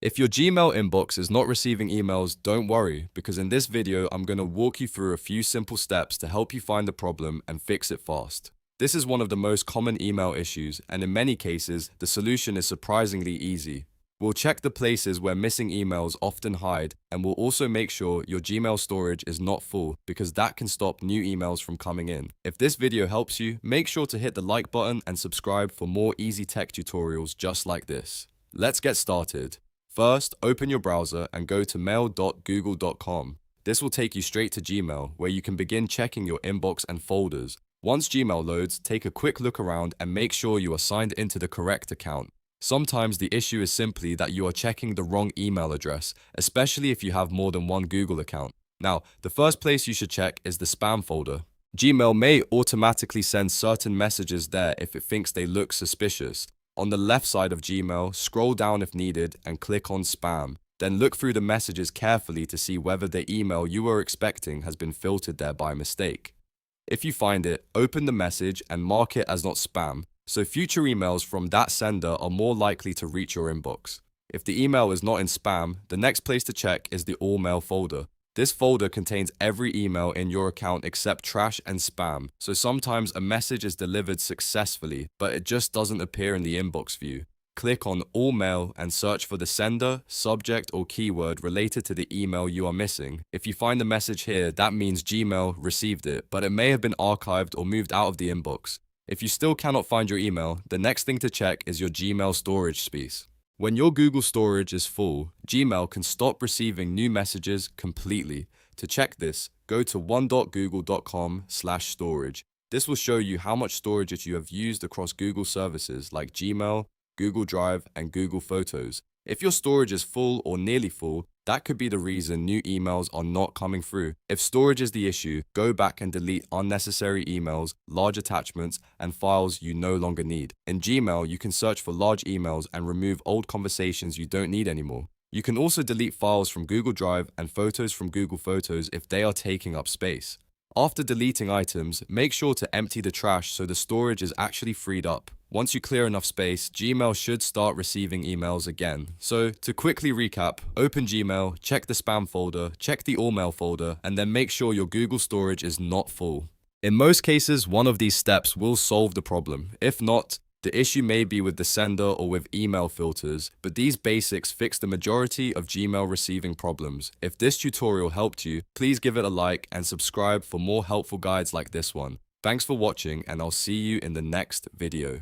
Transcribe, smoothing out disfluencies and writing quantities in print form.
If your Gmail inbox is not receiving emails, don't worry, because in this video, I'm going to walk you through a few simple steps to help you find the problem and fix it fast. This is one of the most common email issues, and in many cases, the solution is surprisingly easy. We'll check the places where missing emails often hide, and we'll also make sure your Gmail storage is not full, because that can stop new emails from coming in. If this video helps you, make sure to hit the like button and subscribe for more easy tech tutorials just like this. Let's get started. First, open your browser and go to mail.google.com. This will take you straight to Gmail, where you can begin checking your inbox and folders. Once Gmail loads, take a quick look around and make sure you are signed into the correct account. Sometimes the issue is simply that you are checking the wrong email address, especially if you have more than one Google account. Now, the first place you should check is the spam folder. Gmail may automatically send certain messages there if it thinks they look suspicious. On the left side of Gmail, scroll down if needed and click on Spam. Then look through the messages carefully to see whether the email you were expecting has been filtered there by mistake. If you find it, open the message and mark it as not spam, so future emails from that sender are more likely to reach your inbox. If the email is not in spam, the next place to check is the All Mail folder. This folder contains every email in your account except trash and spam, so sometimes a message is delivered successfully, but it just doesn't appear in the inbox view. Click on All Mail and search for the sender, subject, or keyword related to the email you are missing. If you find the message here, that means Gmail received it, but it may have been archived or moved out of the inbox. If you still cannot find your email, the next thing to check is your Gmail storage space. When your Google storage is full, Gmail can stop receiving new messages completely. To check this, go to one.google.com/storage. This will show you how much storage you have used across Google services like Gmail, Google Drive, and Google Photos. If your storage is full or nearly full, that could be the reason new emails are not coming through. If storage is the issue, go back and delete unnecessary emails, large attachments, and files you no longer need. In Gmail, you can search for large emails and remove old conversations you don't need anymore. You can also delete files from Google Drive and photos from Google Photos if they are taking up space. After deleting items, make sure to empty the trash so the storage is actually freed up. Once you clear enough space, Gmail should start receiving emails again. So, to quickly recap, open Gmail, check the spam folder, check the All Mail folder, and then make sure your Google storage is not full. In most cases, one of these steps will solve the problem. If not, the issue may be with the sender or with email filters, but these basics fix the majority of Gmail receiving problems. If this tutorial helped you, please give it a like and subscribe for more helpful guides like this one. Thanks for watching, and I'll see you in the next video.